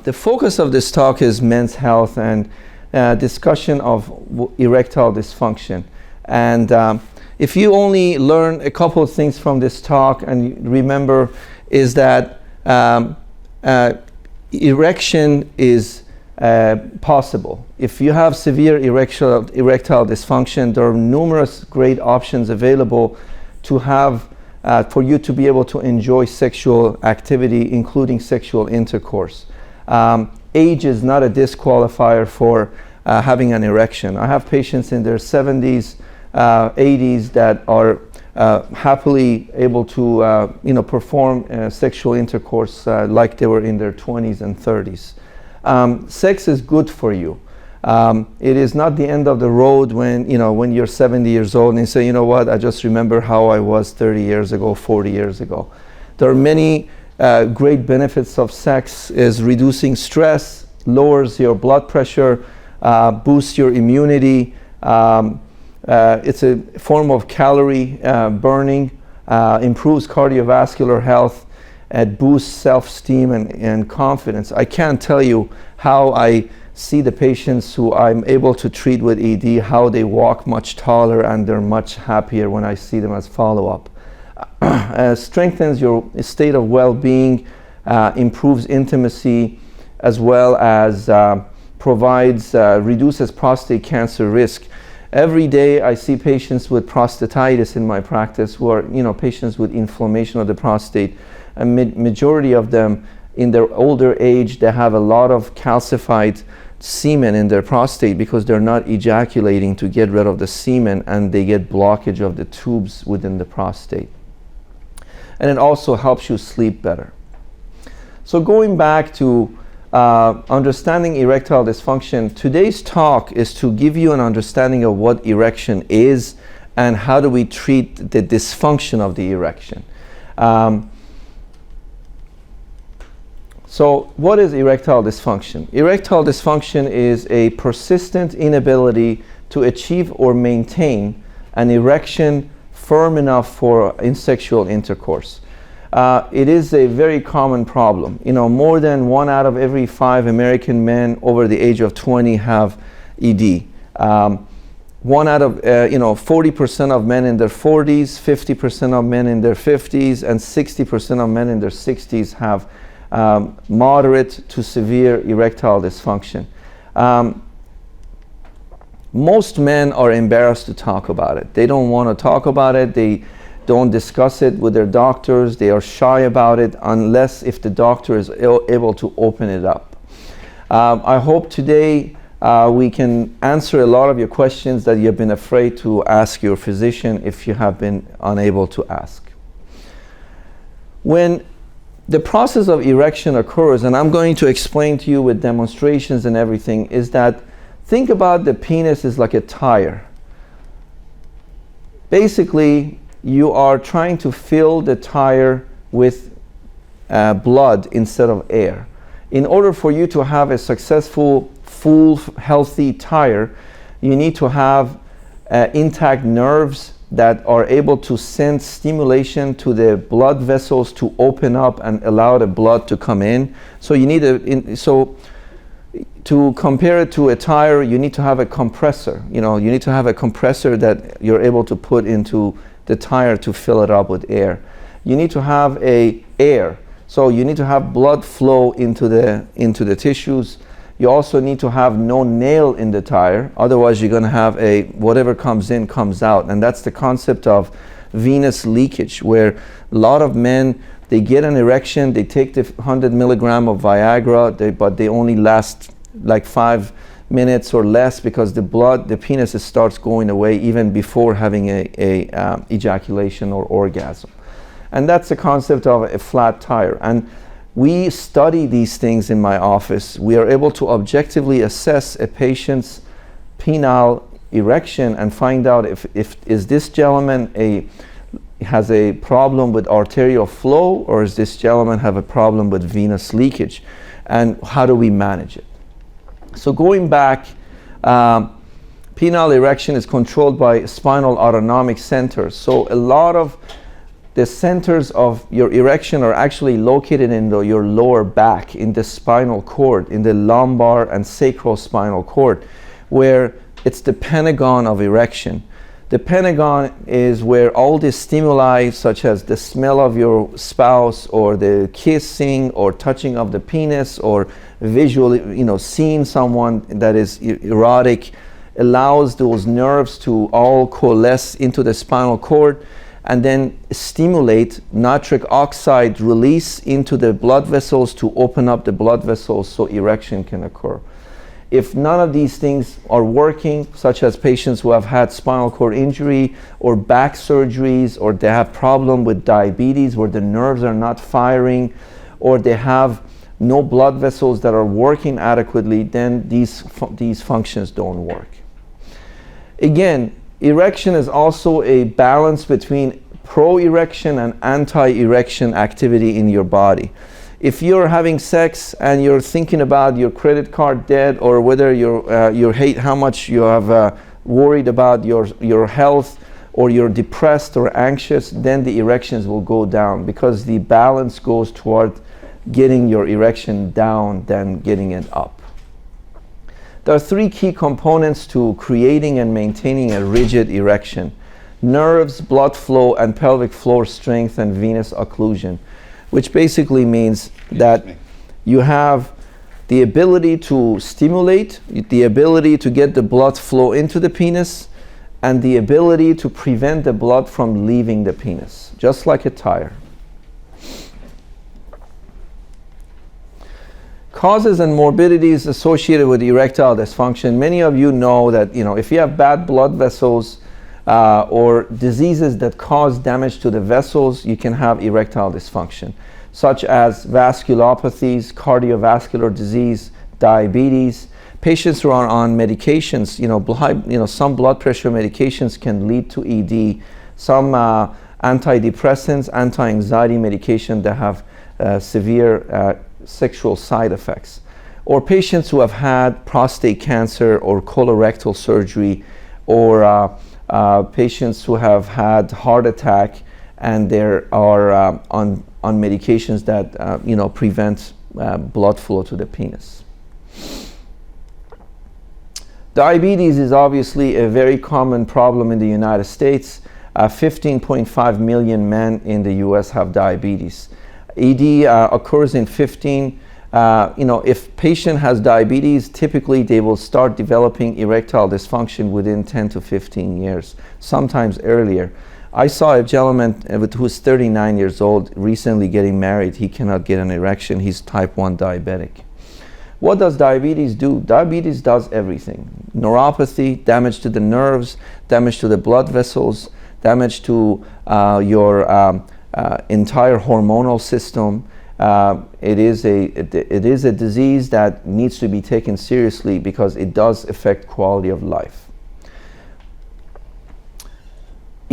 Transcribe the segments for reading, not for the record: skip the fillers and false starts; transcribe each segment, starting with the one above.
The focus of this talk is men's health and discussion of erectile dysfunction. And if you only learn a couple of things from this talk and remember is that erection is possible. If you have severe erectile dysfunction, there are numerous great options available to have for you to be able to enjoy sexual activity, including sexual intercourse. Age is not a disqualifier for having an erection. I have patients in their 70s, 80s that are happily able to perform sexual intercourse like they were in their 20s and 30s. Sex is good for you. It is not the end of the road when you're 70 years old and you say, you know what, I just remember how I was 30 years ago, 40 years ago. There are many great benefits of sex is reducing stress, lowers your blood pressure, boosts your immunity. It's a form of calorie burning, improves cardiovascular health, and boosts self-esteem and confidence. I can't tell you how I see the patients who I'm able to treat with ED, how they walk much taller and they're much happier when I see them as follow-up. Strengthens your state of well-being, improves intimacy, as well as reduces prostate cancer risk. Every day I see patients with prostatitis in my practice who are patients with inflammation of the prostate. A majority of them in their older age, they have a lot of calcified semen in their prostate because they're not ejaculating to get rid of the semen, and they get blockage of the tubes within the prostate. And it also helps you sleep better. So going back to understanding erectile dysfunction, today's talk is to give you an understanding of what erection is and how do we treat the dysfunction of the erection. So what is erectile dysfunction? Erectile dysfunction is a persistent inability to achieve or maintain an erection firm enough for sexual intercourse. It is a very common problem. More than 1 out of every 5 American men over the age of 20 have ED. 1 out of 40% of men in their 40s, 50% of men in their 50s, and 60% of men in their 60s have moderate to severe erectile dysfunction. Most men are embarrassed to talk about it. They don't want to talk about it. They don't discuss it with their doctors. They are shy about it unless if the doctor is able to open it up. I hope today we can answer a lot of your questions that you've been afraid to ask your physician if you have been unable to ask. When the process of erection occurs, and I'm going to explain to you with demonstrations and everything, is that think about the penis as like a tire. Basically, you are trying to fill the tire with blood instead of air. In order for you to have a successful, full, healthy tire, you need to have intact nerves that are able to send stimulation to the blood vessels to open up and allow the blood to come in. So you need to compare it to a tire, you need to have a compressor. You need to have a compressor that you're able to put into the tire to fill it up with air. You need to have air. So you need to have blood flow into the tissues. You also need to have no nail in the tire, otherwise you're going to have whatever comes in comes out. And that's the concept of venous leakage, where a lot of men, they get an erection, they take the 100 milligram of Viagra, but they only last like 5 minutes or less because the penis starts going away even before having a ejaculation or orgasm. And that's the concept of a flat tire. And we study these things in my office. We are able to objectively assess a patient's penile erection and find out if is this gentleman has a problem with arterial flow, or is this gentleman have a problem with venous leakage. and how do we manage it. So going back, penile erection is controlled by spinal autonomic centers. So a lot of the centers of your erection are actually located in your lower back, in the spinal cord, in the lumbar and sacrospinal cord, where it's the pentagon of erection. The pentagon is where all the stimuli, such as the smell of your spouse, or the kissing or touching of the penis, or visually, seeing someone that is erotic, allows those nerves to all coalesce into the spinal cord and then stimulate nitric oxide release into the blood vessels to open up the blood vessels so erection can occur. If none of these things are working, such as patients who have had spinal cord injury or back surgeries, or they have problem with diabetes where the nerves are not firing, or they have no blood vessels that are working adequately, then these functions don't work. Again, erection is also a balance between pro-erection and anti-erection activity in your body. If you're having sex and you're thinking about your credit card debt, or whether you hate how much you have worried about your health, or you're depressed or anxious, then the erections will go down, because the balance goes toward getting your erection down than getting it up. There are three key components to creating and maintaining a rigid erection: nerves, blood flow, and pelvic floor strength and venous occlusion, which basically means that you have the ability to stimulate, the ability to get the blood flow into the penis, and the ability to prevent the blood from leaving the penis, just like a tire. Causes and morbidities associated with erectile dysfunction. Many of you know that if you have bad blood vessels or diseases that cause damage to the vessels, you can have erectile dysfunction, such as vasculopathies, cardiovascular disease, diabetes. Patients who are on medications, some blood pressure medications can lead to ED. Some antidepressants, anti-anxiety medication that have severe sexual side effects, or patients who have had prostate cancer or colorectal surgery, or patients who have had heart attack and they are on medications that prevent blood flow to the penis. Diabetes is obviously a very common problem in the United States. 15.5 million men in the US have diabetes. ED occurs in 15. If patient has diabetes, typically they will start developing erectile dysfunction within 10 to 15 years, sometimes earlier. I saw a gentleman who's 39 years old, recently getting married. He cannot get an erection. He's type 1 diabetic. What does diabetes do? Diabetes does everything. Neuropathy, damage to the nerves, damage to the blood vessels, damage to your entire hormonal system. It is a disease that needs to be taken seriously because it does affect quality of life.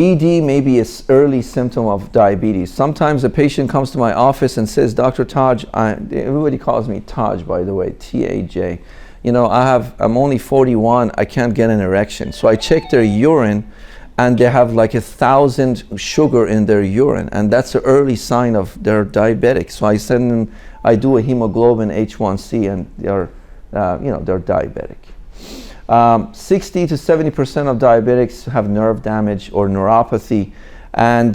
ED may be an early symptom of diabetes. Sometimes a patient comes to my office and says, Dr. Taj, everybody calls me Taj, by the way, T-A-J. I'm only 41, I can't get an erection. So I check their urine, and they have like 1,000 sugar in their urine, and that's an early sign of they're diabetic. So I do a hemoglobin H1C, and they're diabetic. 60 to 70% of diabetics have nerve damage or neuropathy, and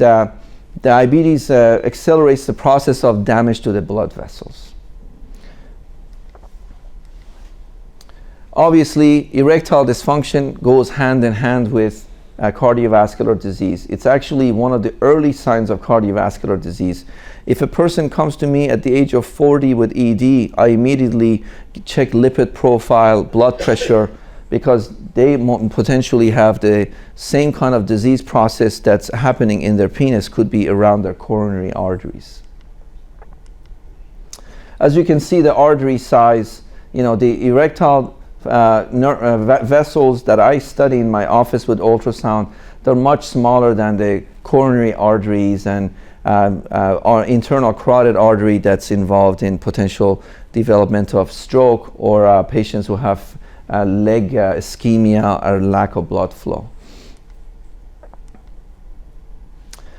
diabetes accelerates the process of damage to the blood vessels. Obviously, erectile dysfunction goes hand in hand with cardiovascular disease. It's actually one of the early signs of cardiovascular disease. If a person comes to me at the age of 40 with ED, I immediately check lipid profile, blood pressure, because they potentially have the same kind of disease process that's happening in their penis, could be around their coronary arteries. As you can see, the artery size, the erectile vessels that I study in my office with ultrasound, they're much smaller than the coronary arteries and our internal carotid artery that's involved in potential development of stroke, or patients who have leg ischemia or lack of blood flow.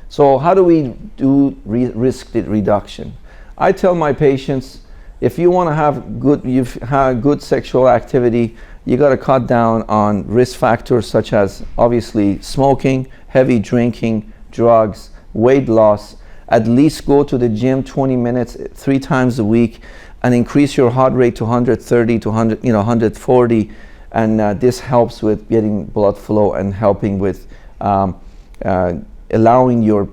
So how do we do risk reduction? I tell my patients, if you want to have good sexual activity, you got to cut down on risk factors such as obviously smoking, heavy drinking, drugs, weight loss. At least go to the gym 20 minutes 3 times a week, and increase your heart rate to 130 to 140, and this helps with getting blood flow and helping with allowing your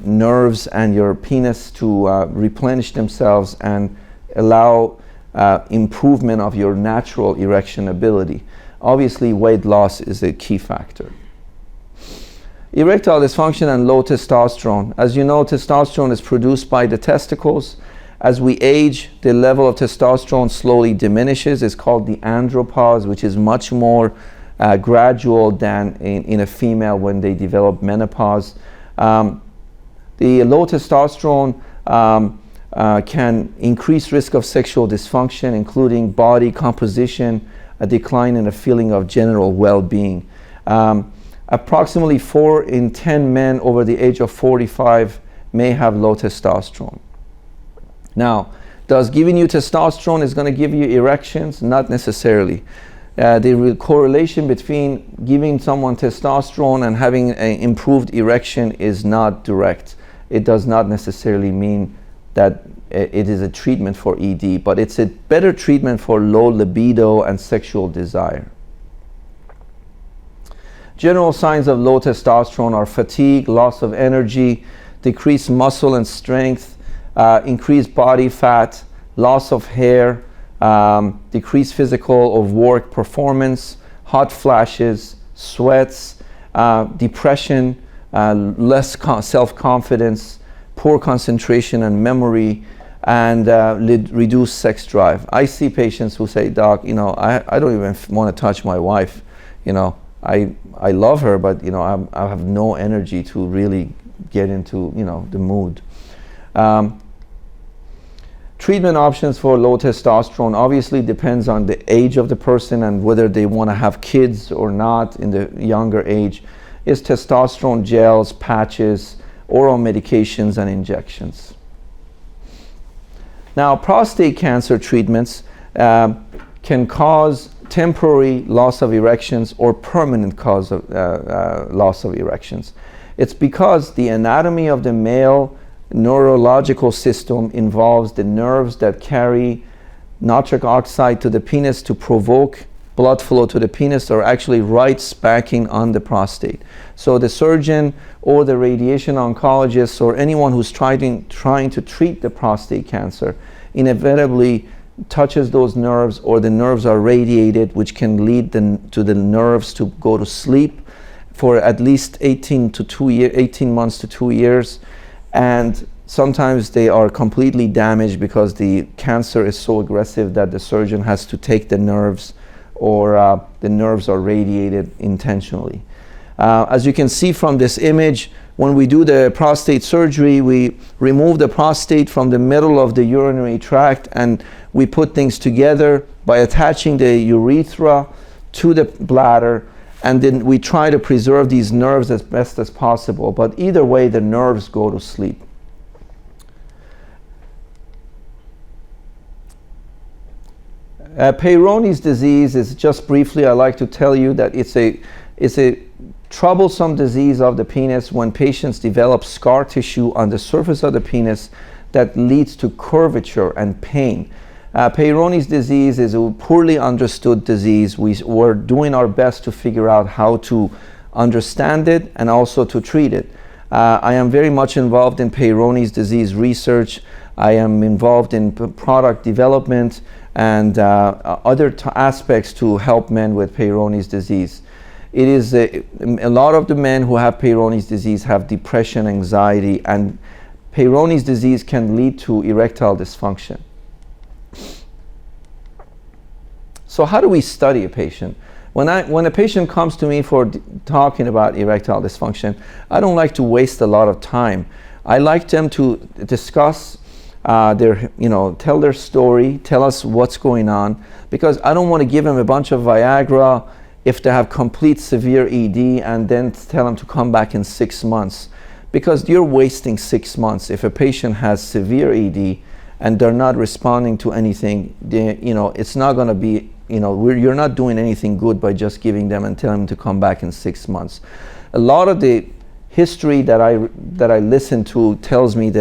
nerves and your penis to replenish themselves and allow improvement of your natural erection ability. Obviously, weight loss is a key factor. Erectile dysfunction and low testosterone. As you know, testosterone is produced by the testicles. As we age, the level of testosterone slowly diminishes. It's called the andropause, which is much more gradual than in a female when they develop menopause. The low testosterone can increase risk of sexual dysfunction, including body composition, a decline in a feeling of general well-being. Approximately 4 in 10 men over the age of 45 may have low testosterone. Now, does giving you testosterone is going to give you erections? Not necessarily. The correlation between giving someone testosterone and having an improved erection is not direct. It does not necessarily mean that it is a treatment for ED, but it's a better treatment for low libido and sexual desire. General signs of low testosterone are fatigue, loss of energy, decreased muscle and strength, increased body fat, loss of hair, decreased physical or work performance, hot flashes, sweats, depression, less self-confidence, poor concentration and memory, and reduced sex drive. I see patients who say, "Doc, I don't even want to touch my wife. I love her, but I have no energy to really get into the mood." Treatment options for low testosterone obviously depends on the age of the person and whether they want to have kids or not in the younger age. Is testosterone gels, patches, oral medications, and injections. Now, prostate cancer treatments can cause temporary loss of erections or permanent cause of loss of erections. It's because the anatomy of the male neurological system involves the nerves that carry nitric oxide to the penis to provoke blood flow to the penis are actually right smacking on the prostate. So the surgeon or the radiation oncologist or anyone who's trying to treat the prostate cancer inevitably touches those nerves, or the nerves are radiated, which can lead to the nerves to go to sleep for at least 18 months to 2 years. And sometimes they are completely damaged because the cancer is so aggressive that the surgeon has to take the nerves, or the nerves are radiated intentionally. As you can see from this image, when we do the prostate surgery, we remove the prostate from the middle of the urinary tract, and we put things together by attaching the urethra to the bladder, and then we try to preserve these nerves as best as possible. But either way, the nerves go to sleep. Peyronie's disease is, just briefly, I like to tell you that it's a troublesome disease of the penis when patients develop scar tissue on the surface of the penis that leads to curvature and pain. Peyronie's disease is a poorly understood disease. We're doing our best to figure out how to understand it and also to treat it. I am very much involved in Peyronie's disease research. I am involved in product development and other aspects to help men with Peyronie's disease. It is a lot of the men who have Peyronie's disease have depression, anxiety, and Peyronie's disease can lead to erectile dysfunction. So how do we study a patient? When a patient comes to me for talking about erectile dysfunction, I don't like to waste a lot of time. I like them to discuss tell their story, tell us what's going on, because I don't want to give them a bunch of Viagra if they have complete severe ED and then tell them to come back in 6 months, because you're wasting 6 months. If a patient has severe ED and they're not responding to anything, it's not going to be, you're not doing anything good by just giving them and telling them to come back in 6 months. A lot of the history that I listen to tells me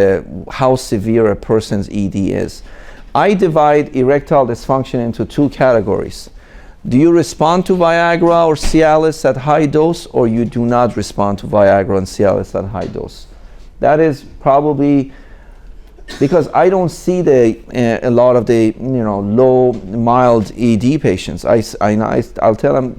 how severe a person's ED is. I divide erectile dysfunction into 2 categories. Do you respond to Viagra or Cialis at high dose, or you do not respond to Viagra and Cialis at high dose? That is probably because I don't see a lot of the low, mild ED patients. I'll tell them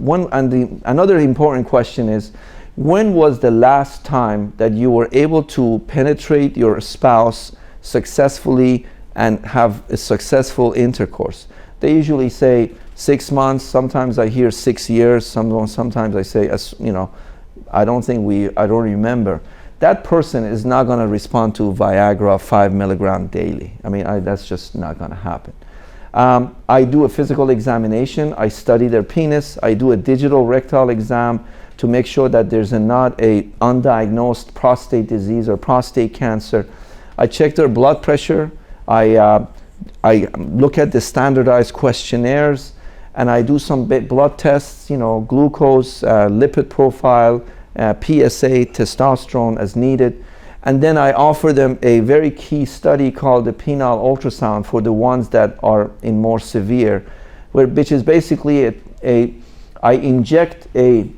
another important question is, when was the last time that you were able to penetrate your spouse successfully and have a successful intercourse? They usually say 6 months. Sometimes I hear 6 years. Sometimes I say, I don't remember. That person is not going to respond to Viagra 5 milligram daily. That's just not going to happen. I do a physical examination. I study their penis. I do a digital rectal exam to make sure that there's not a undiagnosed prostate disease or prostate cancer. I check their blood pressure. I look at the standardized questionnaires, and I do some blood tests, glucose, lipid profile, PSA, testosterone as needed. And then I offer them a very key study called the penile ultrasound for the ones that are in more severe, which is basically I inject a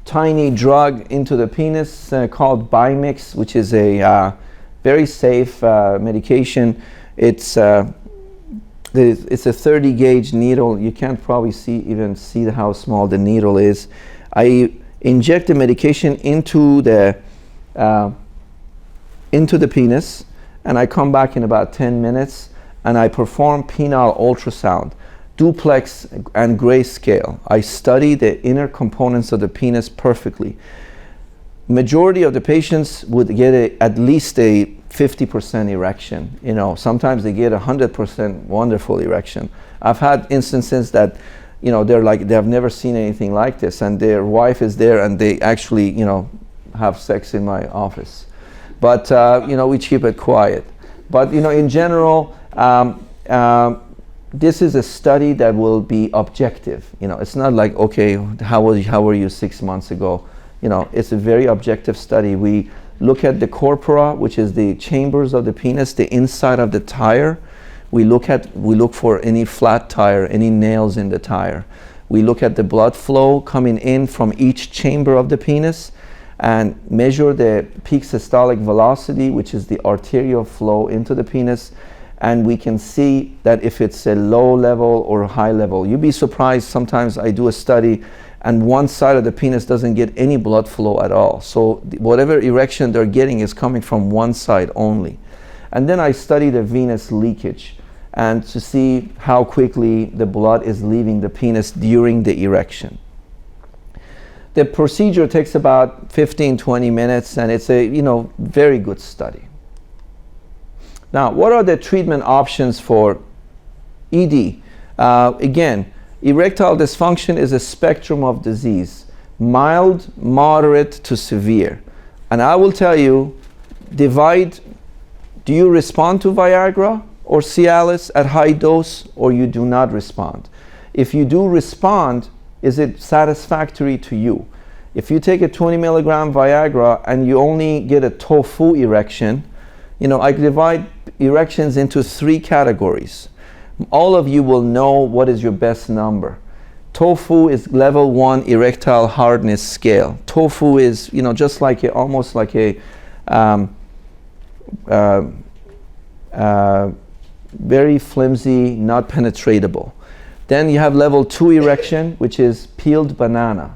tiny drug into the penis called Bimix, which is a very safe medication. It's a 30 gauge needle. You can't probably even see how small the needle is. I inject the medication into the penis, and I come back in about 10 minutes, and I perform penile ultrasound, duplex and grayscale. I study the inner components of the penis perfectly. Majority of the patients would get at least a 50% erection. Sometimes they get 100% wonderful erection. I've had instances that, they're like, they have never seen anything like this, and their wife is there, and they actually, have sex in my office. But we keep it quiet. But in general, this is a study that will be objective. It's not like, okay, how were you 6 months ago? It's a very objective study. We look at the corpora, which is the chambers of the penis, the inside of the tire. We look for any flat tire, any nails in the tire. We look at the blood flow coming in from each chamber of the penis and measure the peak systolic velocity, which is the arterial flow into the penis. And we can see that if it's a low level or a high level. You'd be surprised, sometimes I do a study and one side of the penis doesn't get any blood flow at all. So whatever erection they're getting is coming from one side only. And then I study the venous leakage and to see how quickly the blood is leaving the penis during the erection. The procedure takes about 15-20 minutes, and it's a very good study. Now, what are the treatment options for ED? Again, erectile dysfunction is a spectrum of disease, mild, moderate to severe. And I will tell you, do you respond to Viagra or Cialis at high dose, or you do not respond? If you do respond, is it satisfactory to you? If you take a 20 milligram Viagra and you only get a tofu erection, I divide erections into 3 categories. All of you will know what is your best number. Tofu is level 1 erectile hardness scale. Tofu is, just like almost like a very flimsy, not penetratable. Then you have level 2 erection, which is peeled banana.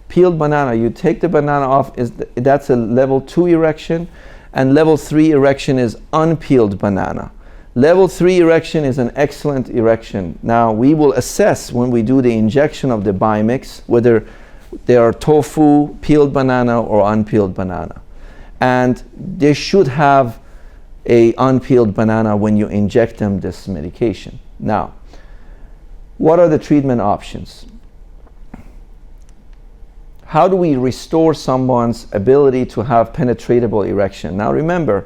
Peeled banana, you take the banana off, that's a level 2 erection, and level 3 erection is unpeeled banana. Level 3 erection is an excellent erection. Now we will assess when we do the injection of the Bimix whether they are tofu, peeled banana, or unpeeled banana. And they should have a unpeeled banana when you inject them this medication. Now, what are the treatment options? How do we restore someone's ability to have penetratable erection? Now remember,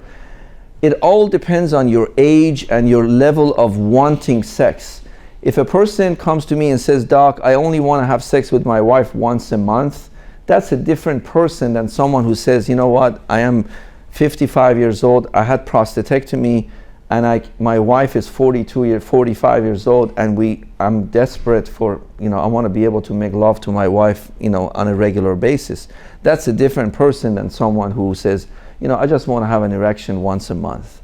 it all depends on your age and your level of wanting sex. If a person comes to me and says, "Doc, I only want to have sex with my wife once a month," that's a different person than someone who says, "You know what, I am 55 years old, I had prostatectomy, and my wife is 45 years old, and I'm desperate for, I want to be able to make love to my wife, on a regular basis." That's a different person than someone who says, "I just want to have an erection once a month."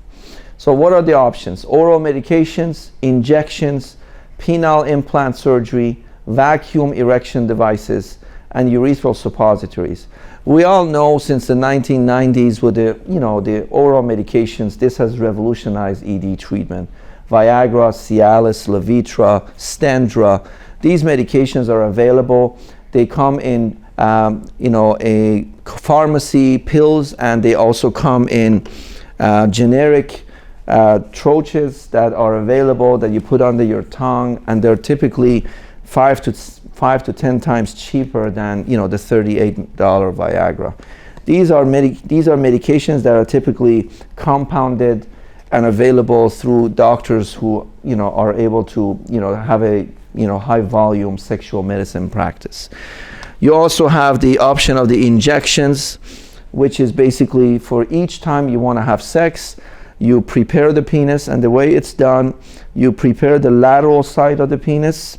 So what are the options? Oral medications, injections, penile implant surgery, vacuum erection devices, and urethral suppositories. We all know since the 1990s with the oral medications, this has revolutionized ED treatment. Viagra, Cialis, Levitra, Stendra. These medications are available. They come in a pharmacy pills, and they also come in generic troches that are available that you put under your tongue, and they're typically 5 to 10 times cheaper than the $38 Viagra. These are medications that are typically compounded and available through doctors who are able to have a high volume sexual medicine practice. You also have the option of the injections, which is basically for each time you want to have sex, you prepare the penis, and the way it's done, you prepare the lateral side of the penis,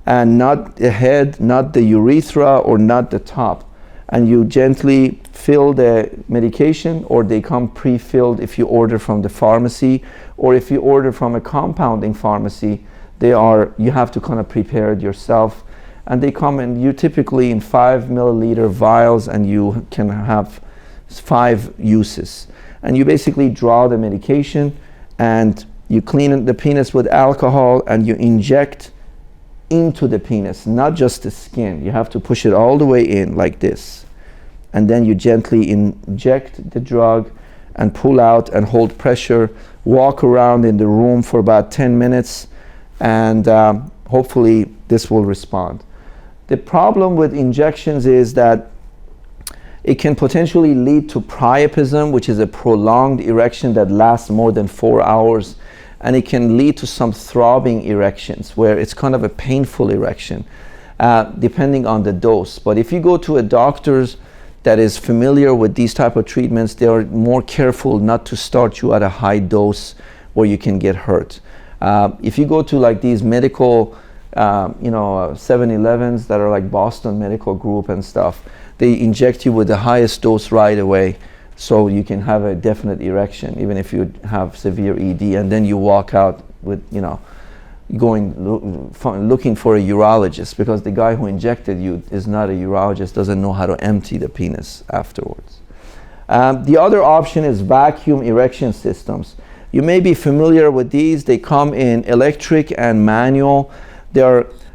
and not the head, not the urethra, or not the top. And you gently fill the medication, or they come pre-filled if you order from the pharmacy, or if you order from a compounding pharmacy, you have to kind of prepare it yourself. And they come in, you typically in 5 milliliter vials, and you can have 5 uses. And you basically draw the medication, and you clean the penis with alcohol, and you inject into the penis, not just the skin. You have to push it all the way in like this. And then you gently inject the drug and pull out and hold pressure, walk around in the room for about 10 minutes, and hopefully this will respond. The problem with injections is that it can potentially lead to priapism, which is a prolonged erection that lasts more than 4 hours. And it can lead to some throbbing erections where it's kind of a painful erection, depending on the dose. But if you go to a doctor that is familiar with these type of treatments, they are more careful not to start you at a high dose where you can get hurt. If you go to like these medical 7-Elevens that are like Boston Medical Group and stuff, they inject you with the highest dose right away, so you can have a definite erection even if you have severe ED, and then you walk out with looking for a urologist, because the guy who injected you is not a urologist, doesn't know how to empty the penis afterwards. The other option is vacuum erection systems. You may be familiar with these. They come in electric and manual.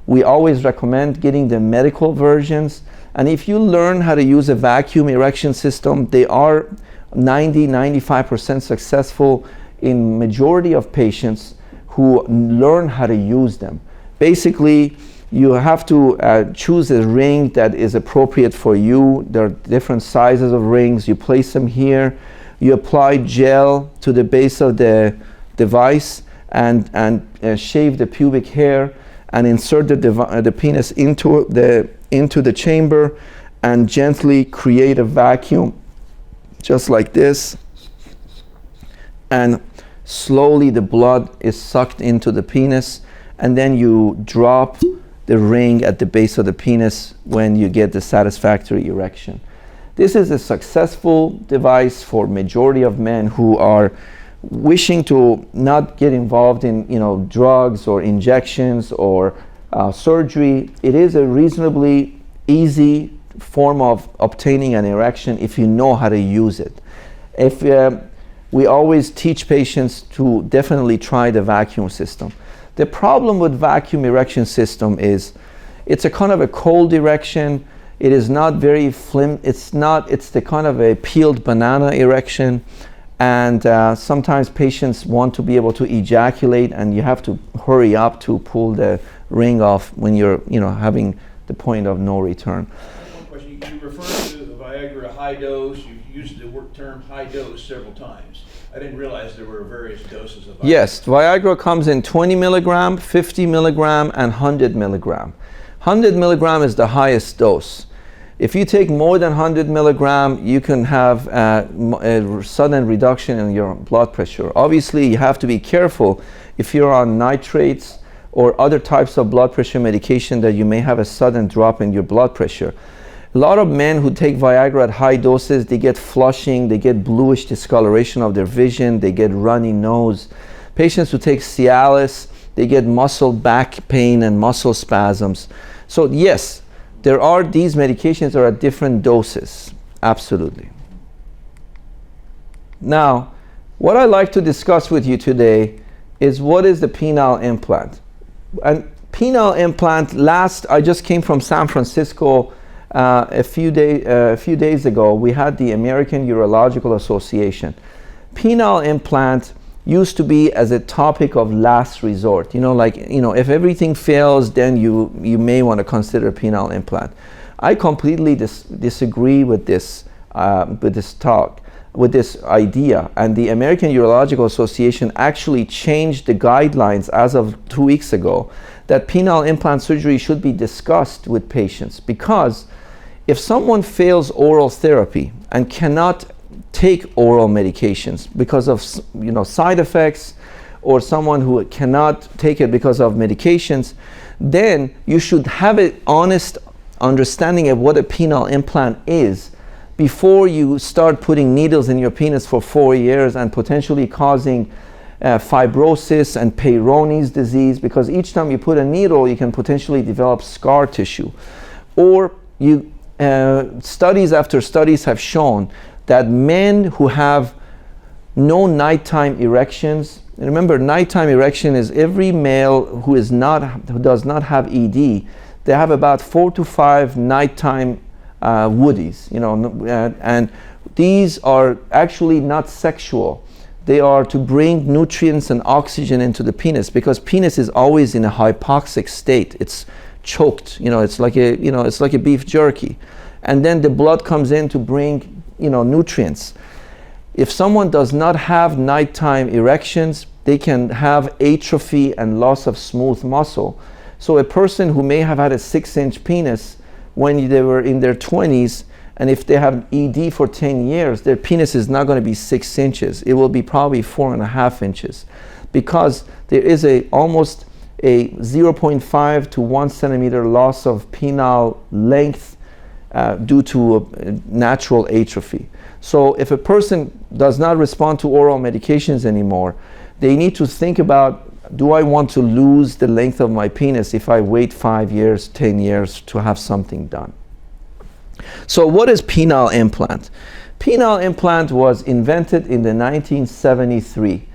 We always recommend getting the medical versions. And if you learn how to use a vacuum erection system, they are 90-95% successful in majority of patients who learn how to use them. Basically, you have to choose a ring that is appropriate for you. There are different sizes of rings. You place them here. You apply gel to the base of the device and shave the pubic hair and insert the penis into the chamber and gently create a vacuum just like this, and slowly the blood is sucked into the penis, and then you drop the ring at the base of the penis when you get the satisfactory erection. This is a successful device for majority of men who are wishing to not get involved in drugs or injections or surgery. It is a reasonably easy form of obtaining an erection if you know how to use it. We always teach patients to definitely try the vacuum system. The problem with vacuum erection system is it's a kind of a cold erection. It is not very it's the kind of a peeled banana erection, And sometimes patients want to be able to ejaculate, and you have to hurry up to pull the ring off when you're, having the point of no return. One question. You referred to the Viagra high dose. You've used the term high dose several times. I didn't realize there were various doses of Viagra. Yes, Viagra comes in 20 milligram, 50 milligram, and 100 milligram. 100 milligram is the highest dose. If you take more than 100 milligram, you can have a sudden reduction in your blood pressure. Obviously, you have to be careful if you're on nitrates or other types of blood pressure medication that you may have a sudden drop in your blood pressure. A lot of men who take Viagra at high doses, they get flushing, they get bluish discoloration of their vision, they get runny nose. Patients who take Cialis, they get muscle back pain and muscle spasms. So yes, there are these medications are at different doses, absolutely. Now, what I'd like to discuss with you today is what is the penile implant. And penile implant, I just came from San Francisco a few days ago. We had the American Urological Association. Penile implant used to be as a topic of last resort. If everything fails, then you may want to consider penile implant. I completely disagree with this idea. And the American Urological Association actually changed the guidelines as of 2 weeks ago that penile implant surgery should be discussed with patients, because if someone fails oral therapy and cannot take oral medications because of side effects, or someone who cannot take it because of medications, then you should have an honest understanding of what a penile implant is before you start putting needles in your penis for 4 years and potentially causing fibrosis and Peyronie's disease, because each time you put a needle you can potentially develop scar tissue. Or studies after studies have shown that men who have no nighttime erections, and remember, nighttime erection is every male who does not have ED, they have about 4 to 5 nighttime woodies, and these are actually not sexual. They are to bring nutrients and oxygen into the penis, because penis is always in a hypoxic state. It's choked, it's like a beef jerky, and then the blood comes in to bring nutrients. If someone does not have nighttime erections, they can have atrophy and loss of smooth muscle. So a person who may have had a 6-inch penis when they were in their 20s, and if they have ED for 10 years, their penis is not going to be 6 inches. It will be probably 4.5 inches, because there is almost a 0.5 to 1 centimeter loss of penile length due to natural atrophy. So if a person does not respond to oral medications anymore, they need to think about, do I want to lose the length of my penis if I wait 5 years, 10 years to have something done? So what is penile implant? Penile implant was invented in the 1973,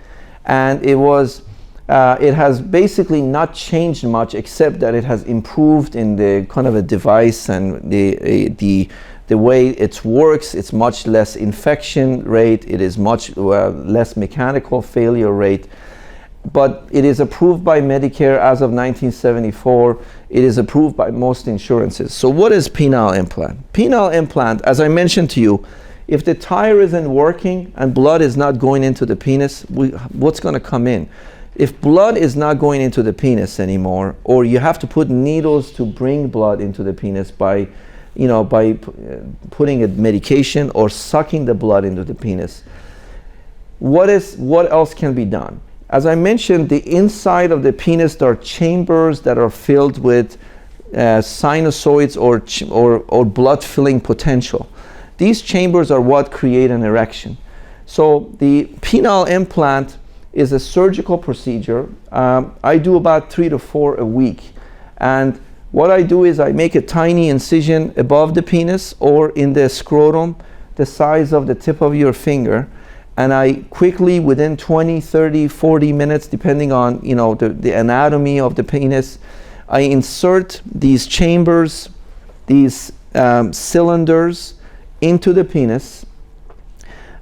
and it has basically not changed much, except that it has improved in the kind of a device and the way it works. It's much less infection rate. It is much less mechanical failure rate. But it is approved by Medicare as of 1974. It is approved by most insurances. So what is penile implant? Penile implant, as I mentioned to you, if the tire isn't working and blood is not going into the penis, what's going to come in? If blood is not going into the penis anymore, or you have to put needles to bring blood into the penis by putting a medication or sucking the blood into the penis, what else can be done? As I mentioned, the inside of the penis, there are chambers that are filled with sinusoids or blood filling potential. These chambers are what create an erection. So the penile implant is a surgical procedure. I do about 3 to 4 a week. And what I do is I make a tiny incision above the penis or in the scrotum, the size of the tip of your finger. And I quickly, within 20, 30, 40 minutes, depending on the anatomy of the penis, I insert these chambers, these cylinders into the penis.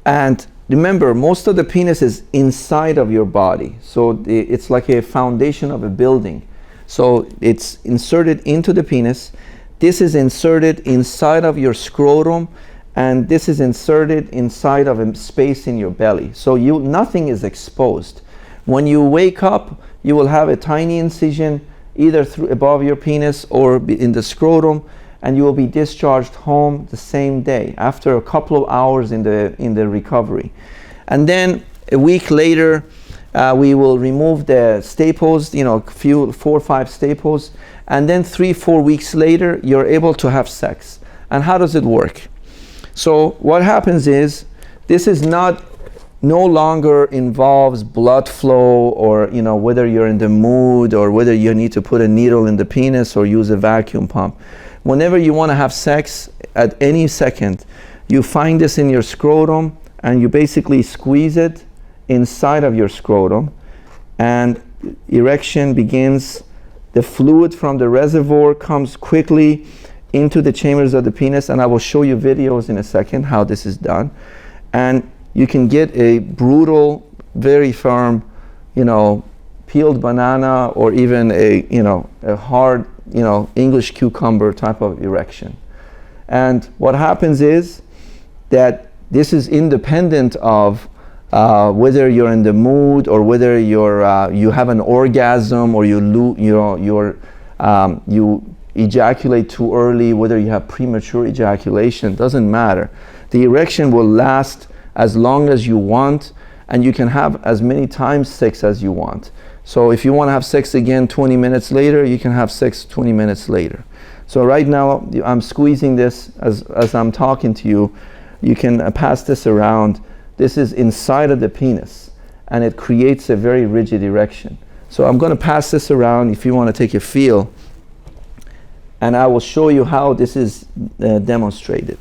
And remember, most of the penis is inside of your body. So it's like a foundation of a building. So it's inserted into the penis. This is inserted inside of your scrotum, and this is inserted inside of a space in your belly. So nothing is exposed. When you wake up, you will have a tiny incision either above your penis or in the scrotum, and you will be discharged home the same day after a couple of hours in the recovery. And then a week later, we will remove the staples, 4 or 5 staples, and then 3-4 weeks later, you're able to have sex. And how does it work? So what happens is, this is no longer involves blood flow, or whether you're in the mood, or whether you need to put a needle in the penis or use a vacuum pump. Whenever you want to have sex at any second, you find this in your scrotum, and you basically squeeze it inside of your scrotum, and erection begins. The fluid from the reservoir comes quickly into the chambers of the penis, and I will show you videos in a second how this is done. And you can get a brutal, very firm, peeled banana, or even a hard, English cucumber type of erection. And what happens is that this is independent of whether you're in the mood, or whether you have an orgasm, or you ejaculate too early, whether you have premature ejaculation, doesn't matter. The erection will last as long as you want, and you can have as many times sex as you want. So if you want to have sex again 20 minutes later, you can have sex 20 minutes later. So right now, I'm squeezing this as I'm talking to you. You can pass this around. This is inside of the penis, and it creates a very rigid erection. So I'm going to pass this around if you want to take a feel, and I will show you how this is demonstrated.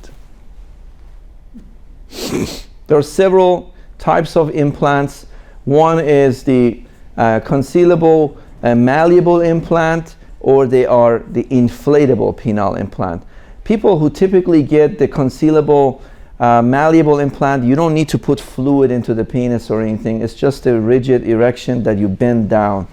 There are several types of implants. One is the concealable malleable implant, or they are the inflatable penile implant. People who typically get the concealable malleable implant, you don't need to put fluid into the penis or anything. It's just a rigid erection that you bend down.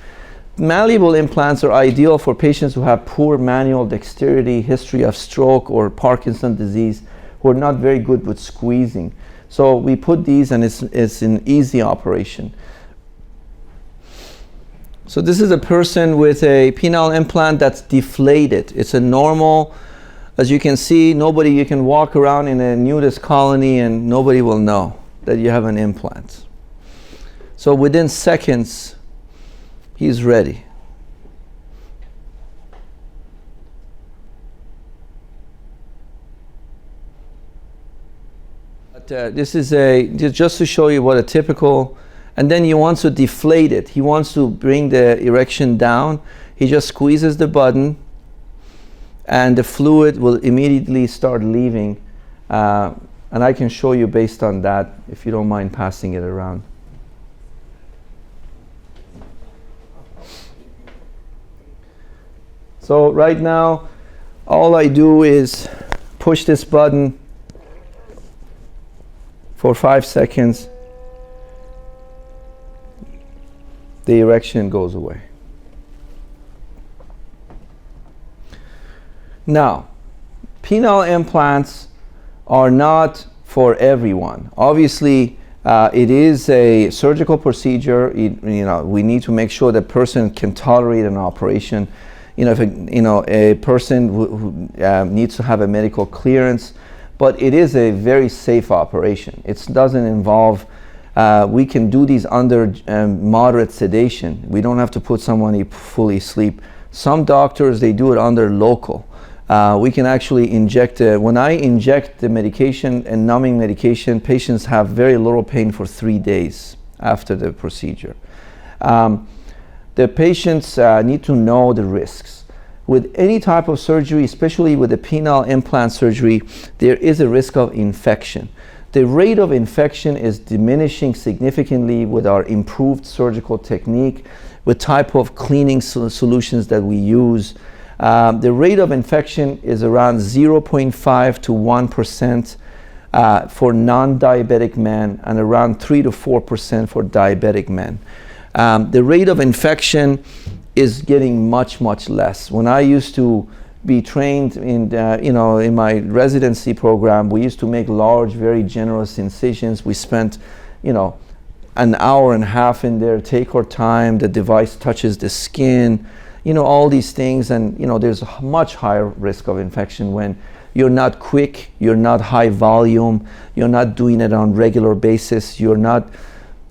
Malleable implants are ideal for patients who have poor manual dexterity, history of stroke or Parkinson's disease, who are not very good with squeezing. So we put these, and it's an easy operation. So this is a person with a penile implant that's deflated. It's a normal, as you can see, you can walk around in a nudist colony and nobody will know that you have an implant. So within seconds, he's ready. This is just to show you what a typical, and then he wants to deflate it. He wants to bring the erection down. He just squeezes the button, and the fluid will immediately start leaving. And I can show you based on that, if you don't mind passing it around. So right now, all I do is push this button for 5 seconds. The erection goes away. Now, penile implants are not for everyone. Obviously, it is a surgical procedure. We need to make sure the person can tolerate an operation. If a person who needs to have a medical clearance, but it is a very safe operation. It doesn't involve, we can do these under moderate sedation. We don't have to put someone fully asleep. Some doctors, they do it under local. We can actually inject, when I inject the medication and numbing medication, patients have very little pain for 3 days after the procedure. The patients need to know the risks. With any type of surgery, especially with the penile implant surgery, there is a risk of infection. The rate of infection is diminishing significantly with our improved surgical technique, with type of cleaning solutions that we use. The rate of infection is around 0.5 to 1%. for non-diabetic men and around 3 to 4% for diabetic men. The rate of infection is getting much, much less. When I used to be trained in, in my residency program, we used to make large, very generous incisions. We spent, an hour and a half in there, take our time, the device touches the skin, all these things, and there's a much higher risk of infection when you're not quick, you're not high volume, you're not doing it on regular basis, you're not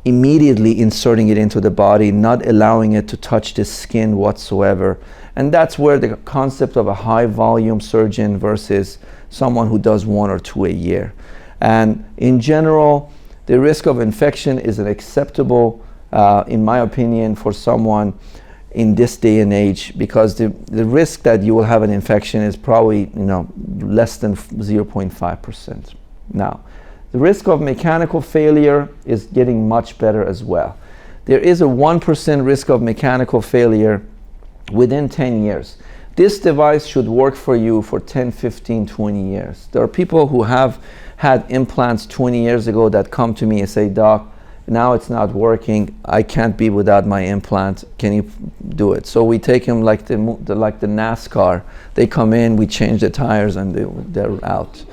immediately inserting it into the body, not allowing it to touch the skin whatsoever. And that's where the concept of a high volume surgeon versus someone who does 1 or 2 a year. And in general, the risk of infection is an acceptable, in my opinion, for someone in this day and age, because the risk that you will have an infection is probably less than 0.5%. Now, the risk of mechanical failure is getting much better as well. There is a 1% risk of mechanical failure within 10 years. This device should work for you for 10, 15, 20 years. There are people who have had implants 20 years ago that come to me and say, "Doc, now it's not working. I can't be without my implant. Can you do it?" So we take them like the NASCAR. They come in, we change the tires, and they're out.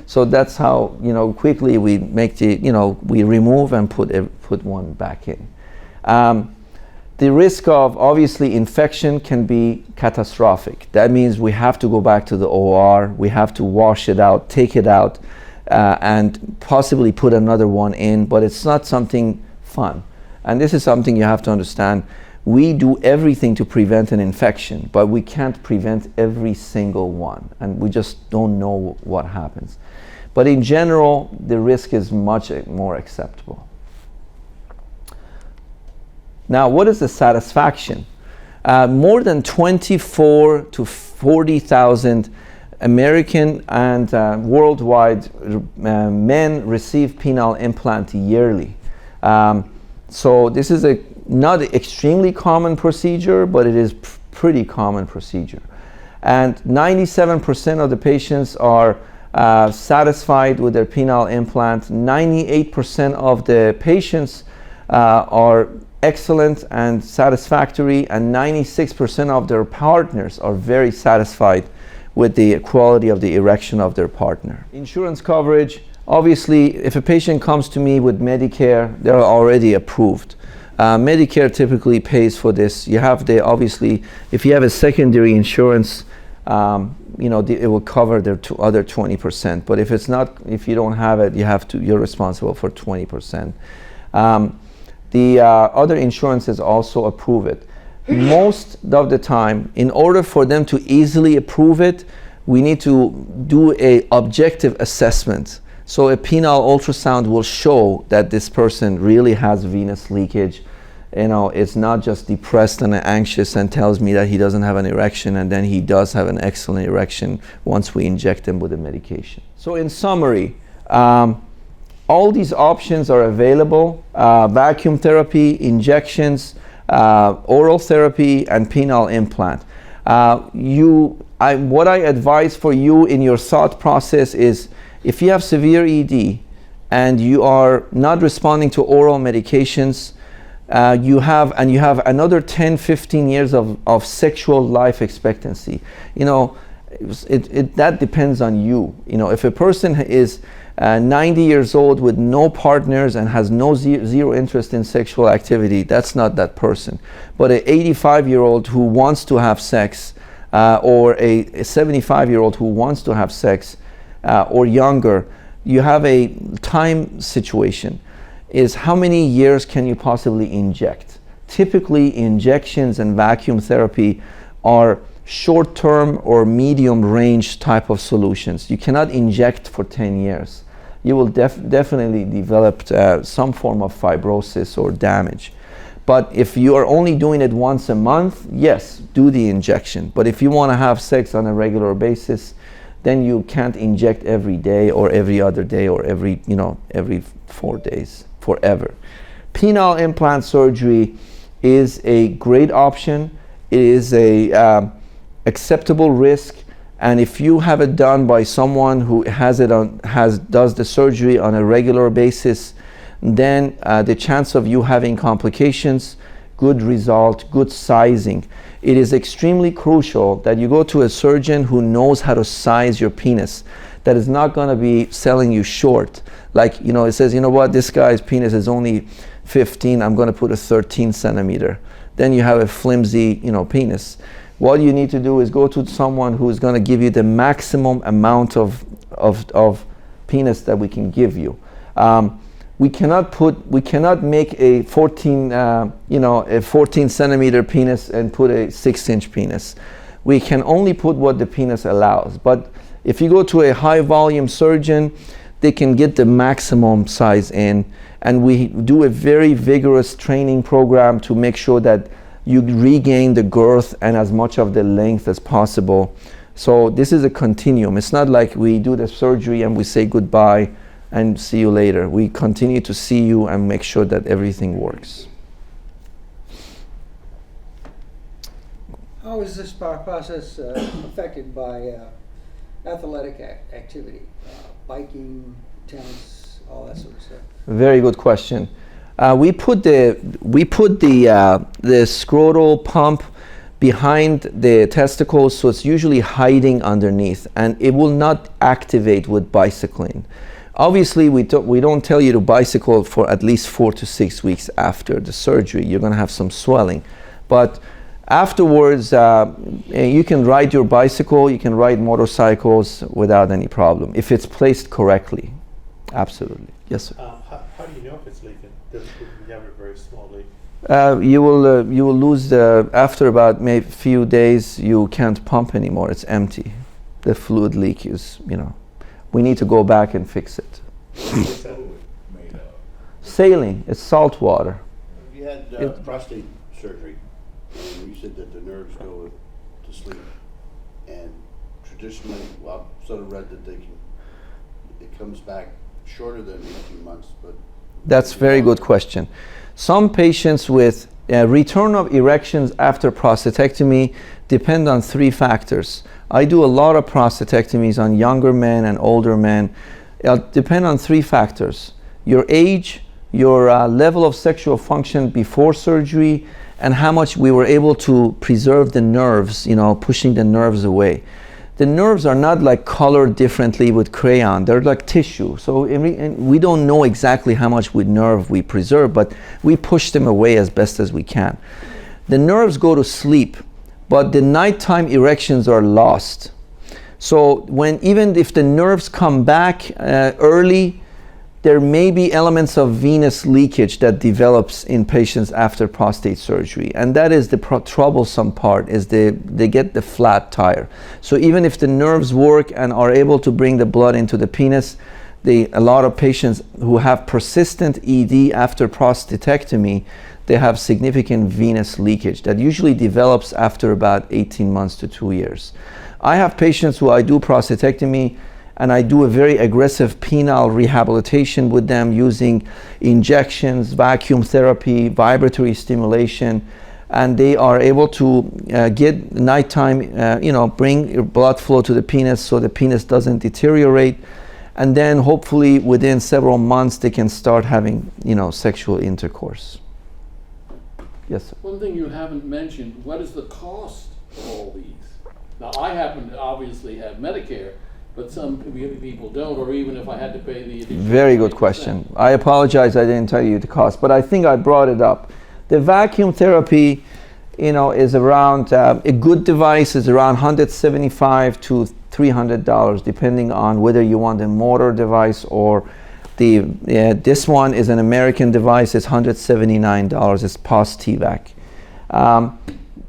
So that's how quickly we make we remove and put one back in. The risk of obviously infection can be catastrophic. That means we have to go back to the OR. We have to wash it out, take it out, and possibly put another one in. But it's not something fun. And this is something you have to understand. We do everything to prevent an infection, but we can't prevent every single one. And we just don't know what happens. But in general, the risk is much more acceptable. Now, what is the satisfaction? More than 24 to 40,000 American and worldwide men receive penile implant yearly. So this is a not extremely common procedure, but it is pretty common procedure. And 97% of the patients are satisfied with their penile implant. 98% of the patients are excellent and satisfactory, and 96% of their partners are very satisfied with the quality of the erection of their partner. Insurance coverage, obviously, if a patient comes to me with Medicare, they're already approved. Medicare typically pays for this. You have obviously, if you have a secondary insurance, it will cover their other 20%. But if you don't have it, you're responsible for 20%. The other insurances also approve it. Most of the time, in order for them to easily approve it, we need to do an objective assessment. So a penile ultrasound will show that this person really has venous leakage. It's not just depressed and anxious and tells me that he doesn't have an erection, and then he does have an excellent erection once we inject him with the medication. So in summary, all these options are available: vacuum therapy, injections, oral therapy, and penile implant. What I advise for you in your thought process is, if you have severe ED and you are not responding to oral medications, you have another 10, 15 years of sexual life expectancy. That depends on you. If a person is 90 years old with no partners and has zero interest in sexual activity, that's not that person. But an 85-year-old who wants to have sex, or a 75-year-old who wants to have sex, or younger, you have a time situation. Is how many years can you possibly inject? Typically, injections and vacuum therapy are short-term or medium-range type of solutions. You cannot inject for 10 years. You will definitely develop some form of fibrosis or damage. But if you are only doing it once a month, yes, do the injection. But if you want to have sex on a regular basis, then you can't inject every day or every other day or every 4 days forever. Penile implant surgery is a great option. It is a acceptable risk, And if you have it done by someone who does the surgery on a regular basis, then the chance of you having complications, good result, good sizing. It is extremely crucial that you go to a surgeon who knows how to size your penis, that is not going to be selling you short. Like, it says, this guy's penis is only 15, I'm going to put a 13 centimeter. Then you have a flimsy, penis. What you need to do is go to someone who is going to give you the maximum amount of penis that we can give you. We cannot make a 14 centimeter penis and put a 6-inch penis. We can only put what the penis allows. But if you go to a high volume surgeon, they can get the maximum size in. And we do a very vigorous training program to make sure that you regain the girth and as much of the length as possible. So this is a continuum. It's not like we do the surgery and we say goodbye and see you later. We continue to see you and make sure that everything works. How is this process affected by athletic activity? Biking, tennis, all that sort of stuff? Very good question. We put the scrotal pump behind the testicles, so it's usually hiding underneath, and it will not activate with bicycling. Obviously, we don't tell you to bicycle for at least 4 to 6 weeks after the surgery. You're going to have some swelling, but afterwards, you can ride your bicycle, you can ride motorcycles without any problem if it's placed correctly. Absolutely. Yes, sir. How do you know if it's leaking? Does you have a very small leak? You will lose after about maybe few days. You can't pump anymore. It's empty. The fluid leak is, we need to go back and fix it. What's that? Saline. It's salt water. You had prostate surgery, and you said that the nerves go to sleep, and traditionally, well, I've sort of read that it comes back shorter than 18 months, but... That's a very good question. Some patients with return of erections after prostatectomy depend on 3 factors. I do a lot of prostatectomies on younger men and older men. It'll depend on 3 factors: your age, your level of sexual function before surgery, and how much we were able to preserve the nerves, pushing the nerves away. The nerves are not like colored differently with crayon. They're like tissue. So we don't know exactly how much with nerve we preserve, but we push them away as best as we can. The nerves go to sleep, but the nighttime erections are lost. So even if the nerves come back early, there may be elements of venous leakage that develops in patients after prostate surgery, and that is the troublesome part, is they get the flat tire. So even if the nerves work and are able to bring the blood into the penis, a lot of patients who have persistent ED after prostatectomy, they have significant venous leakage that usually develops after about 18 months to 2 years. I have patients who I do prostatectomy, and I do a very aggressive penile rehabilitation with them using injections, vacuum therapy, vibratory stimulation, and they are able to get nighttime, bring blood flow to the penis so the penis doesn't deteriorate, and then hopefully within several months they can start having, sexual intercourse. Yes, sir. One thing you haven't mentioned, what is the cost of all these? Now, I happen to obviously have Medicare, but some people don't, or even if I had to pay the additional. Very good question. I apologize I didn't tell you the cost, but I think I brought it up. The vacuum therapy, is around, a good device is around $175 to $300, depending on whether you want a motor device or this one is an American device. It's $179. It's post-TVAC.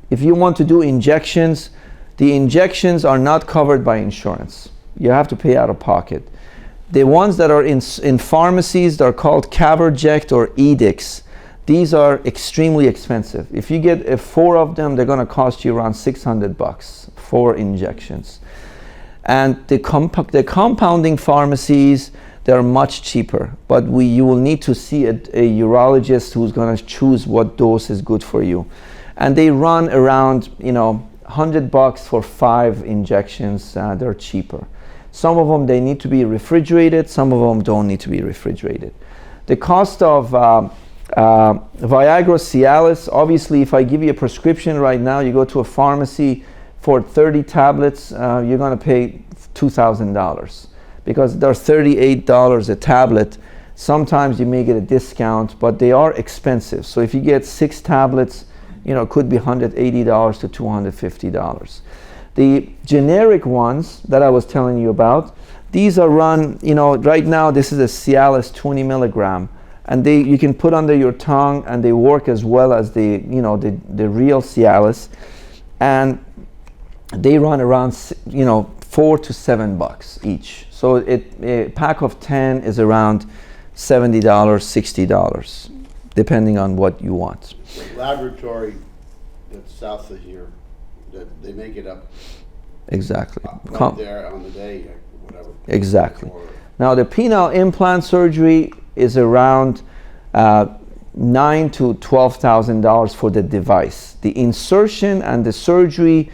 If you want to do injections, the injections are not covered by insurance. You have to pay out of pocket. The ones that are in pharmacies, they're called Caverject or Edix. These are extremely expensive. If you get 4 of them, they're going to cost you around $600, 4 injections. And the compounding pharmacies, they're much cheaper, but you will need to see a urologist who's going to choose what dose is good for you. And they run around, $100 for 5 injections. They're cheaper. Some of them, they need to be refrigerated. Some of them don't need to be refrigerated. The cost of Viagra, Cialis, obviously, if I give you a prescription right now, you go to a pharmacy for 30 tablets, you're going to pay $2,000 because they're $38 a tablet. Sometimes you may get a discount, but they are expensive. So if you get 6 tablets, you know, it could be $180 to $250. The generic ones that I was telling you about, these are run, you know, right now this is a Cialis 20 milligram, and you can put under your tongue, and they work as well as the real Cialis, and they run around, you know, $4 to $7 each. So a pack of 10 is around $70, $60, depending on what you want. The laboratory that's south of here, that they make it up Exactly. right there on the day, whatever. Exactly. Or Now the penile implant surgery is around $9,000 to $12,000 for the device. The insertion and the surgery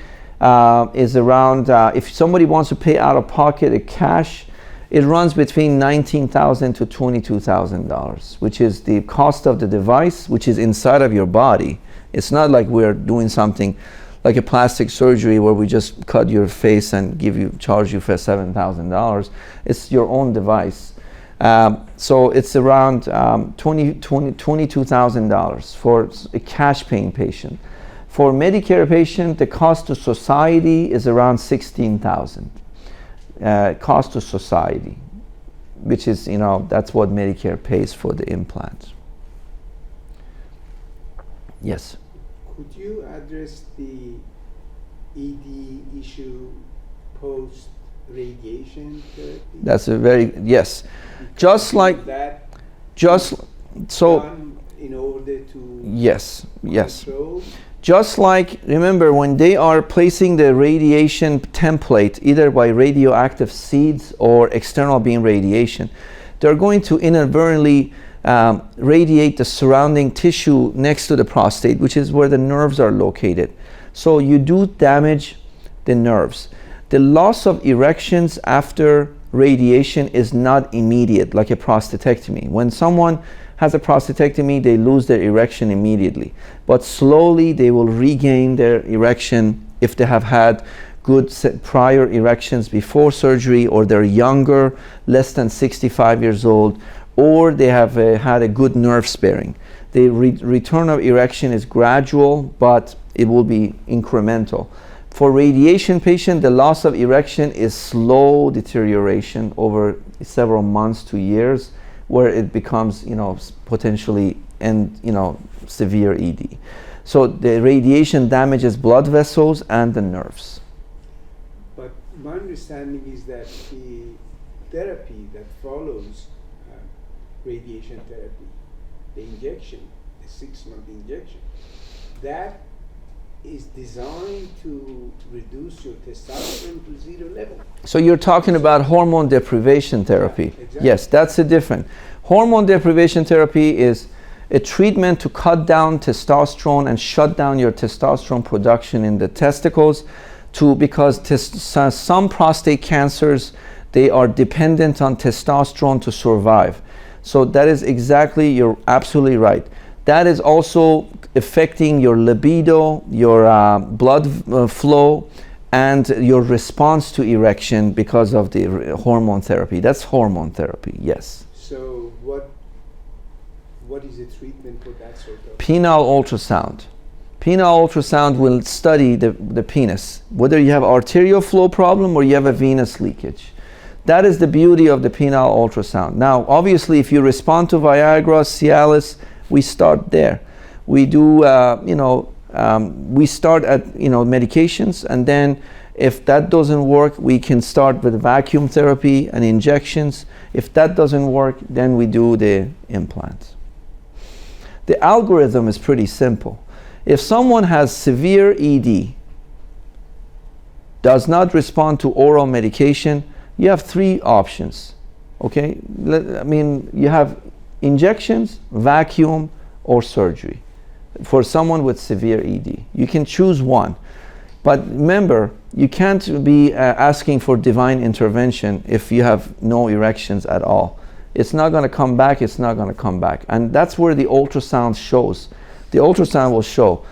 is around, if somebody wants to pay out of pocket a cash, it runs between $19,000 to $22,000, which is the cost of the device, which is inside of your body. It's not like we're doing something like a plastic surgery where we just cut your face and charge you for $7,000. It's your own device. So it's around $22,000 for a cash paying patient. For Medicare patient, the cost to society is around $16,000. Cost to society, which is, you know, that's what Medicare pays for the implant. Yes. Could you address the ED issue post radiation therapy? That's a very, yes. Just like, that so, done in order to yes. control? Just like, remember, when they are placing the radiation template, either by radioactive seeds or external beam radiation, they're going to inadvertently radiate the surrounding tissue next to the prostate, which is where the nerves are located. So you do damage the nerves. The loss of erections after radiation is not immediate, like a prostatectomy. When someone has a prostatectomy, they lose their erection immediately. But slowly they will regain their erection if they have had good prior erections before surgery, or they're younger, less than 65 years old, or they have had a good nerve sparing. The return of erection is gradual, but it will be incremental. For radiation patient, the loss of erection is slow deterioration over several months to years, where it becomes, you know, potentially severe ED. So the radiation damages blood vessels and the nerves. But my understanding is that the therapy that follows radiation therapy, the injection, the 6-month injection, that is designed to reduce your testosterone to 0 level. So you're talking about hormone deprivation therapy. Yeah, exactly. Yes, that's a different. Hormone deprivation therapy is a treatment to cut down testosterone and shut down your testosterone production in the testicles, because some prostate cancers, they are dependent on testosterone to survive. So that is exactly, you're absolutely right. That is also affecting your libido, your blood flow, and your response to erection because of the hormone therapy. That's hormone therapy, yes. So what is the treatment for that sort of? Penile ultrasound. Penile ultrasound will study the penis, whether you have arterial flow problem or you have a venous leakage. That is the beauty of the penile ultrasound. Now, obviously, if you respond to Viagra, Cialis, we start there. We do, we start at, medications, and then if that doesn't work, we can start with vacuum therapy and injections. If that doesn't work, then we do the implant. The algorithm is pretty simple. If someone has severe ED, does not respond to oral medication, you have 3 options, okay? You have injections, vacuum, or surgery for someone with severe ED. You can choose one. But remember, you can't be asking for divine intervention if you have no erections at all. It's not going to come back, it's not going to come back. And that's where the ultrasound shows. The ultrasound will show.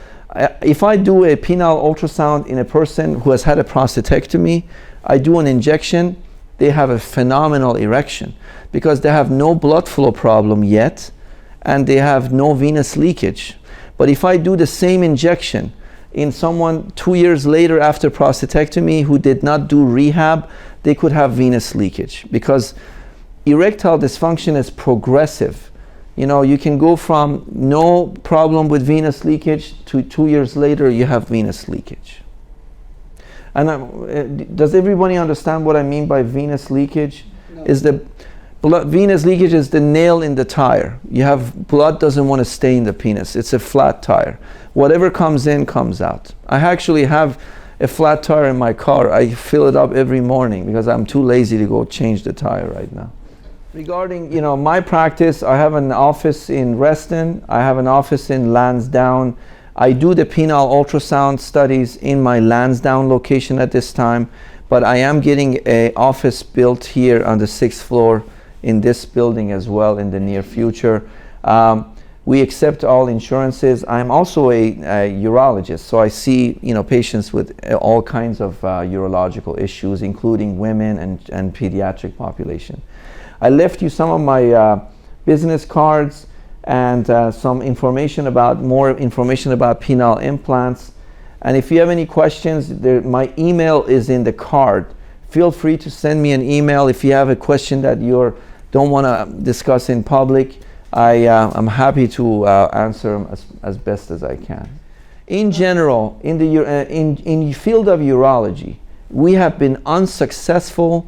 If I do a penile ultrasound in a person who has had a prostatectomy, I do an injection, they have a phenomenal erection because they have no blood flow problem yet and they have no venous leakage. But if I do the same injection in someone 2 years later after prostatectomy who did not do rehab, they could have venous leakage because erectile dysfunction is progressive. You know, you can go from no problem with venous leakage to 2 years later you have venous leakage. And does everybody understand what I mean by venous leakage? No. Is the venous leakage is the nail in the tire. You have blood doesn't want to stay in the penis. It's a flat tire. Whatever comes in comes out. I actually have a flat tire in my car. I fill it up every morning because I'm too lazy to go change the tire right now. Regarding, you know, my practice, I have an office in Reston. I have an office in Lansdowne. I do the penile ultrasound studies in my Lansdowne location at this time, but I am getting an office built here on the 6th floor in this building as well in the near future. We accept all insurances. I'm also a urologist, so I see, you know, patients with all kinds of urological issues, including women and pediatric population. I left you some of my business cards and some information about, more information about penile implants. And if you have any questions, my email is in the card. Feel free to send me an email if you have a question that you don't want to discuss in public. I'm happy to answer them as best as I can. In general, in the field of urology, we have been unsuccessful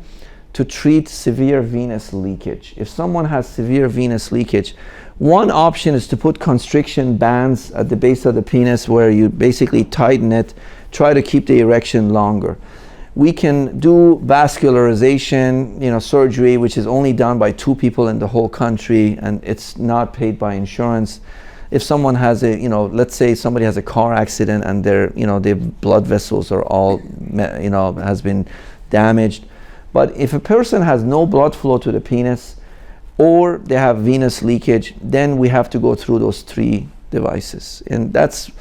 to treat severe venous leakage. If someone has severe venous leakage, one option is to put constriction bands at the base of the penis where you basically tighten it, try to keep the erection longer. We can do vascularization, you know, surgery, which is only done by 2 people in the whole country, and it's not paid by insurance. If someone has a, you know, let's say somebody has a car accident and their, you know, their blood vessels are all, you know, has been damaged. But if a person has no blood flow to the penis or they have venous leakage, then we have to go through those 3 devices. And that's,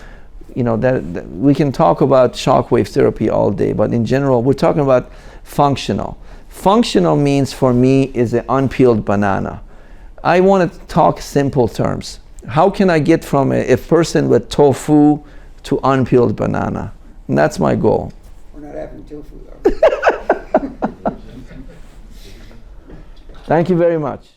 you know, that we can talk about shockwave therapy all day, but in general, we're talking about functional. Functional means for me is an unpeeled banana. I want to talk simple terms. How can I get from a person with tofu to unpeeled banana? And that's my goal. We're not having tofu, are we? Thank you very much.